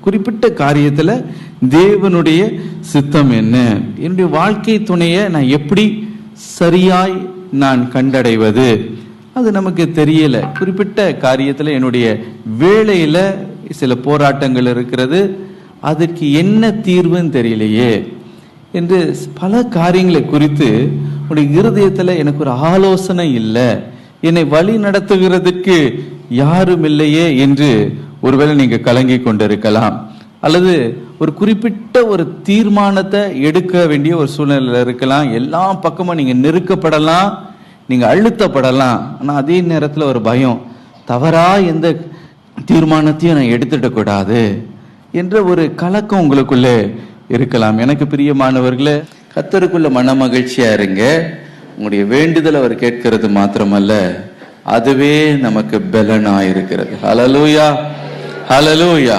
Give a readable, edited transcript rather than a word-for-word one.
குறிப்பிட்ட காரியத்துல தேவனுடைய சித்தம் என்ன, என்னுடைய வாழ்க்கை துணையை நான் எப்படி சரியாய் நான் கண்டடைவது, அது நமக்கு தெரியல. குறிப்பிட்ட காரியத்துல என்னுடைய வேலையில சில போராட்டங்கள் இருக்கிறது, அதற்கு என்ன தீர்வுன்னு தெரியலையே என்று பல காரியங்களை குறித்து உடைய இருதயத்துல எனக்கு ஒரு ஆலோசனை இல்லை, என்னை வழி நடத்துகிறதுக்கு யாரும் இல்லையே என்று ஒருவேளை நீங்க கலங்கி கொண்டிருக்கலாம். அல்லது ஒரு குறிப்பிட்ட ஒரு தீர்மானத்தை எடுக்க வேண்டிய ஒரு சூழ்நிலை இருக்கலாம். எல்லா பக்கமும் நீங்க நெருக்கப்படலாம், நீங்க அழுத்தப்படலாம். ஆனா அதே நேரத்துல ஒரு பயம், தவறா எந்த தீர்மானத்தையும் நான் எடுத்துட கூடாது என்ற ஒரு கலக்கம் உங்களுக்குள்ளே இருக்கலாம். எனக்கு பிரியமானவர்களே, கர்த்தருக்குள்ள மன மகிழ்ச்சியா இருங்க. உங்களுடைய வேண்டுதல் அவர் கேட்கிறது மாத்திரமல்ல, அதுவே நமக்கு பலனா இருக்கிறது. ஹல்லேலூயா, ஹல்லேலூயா.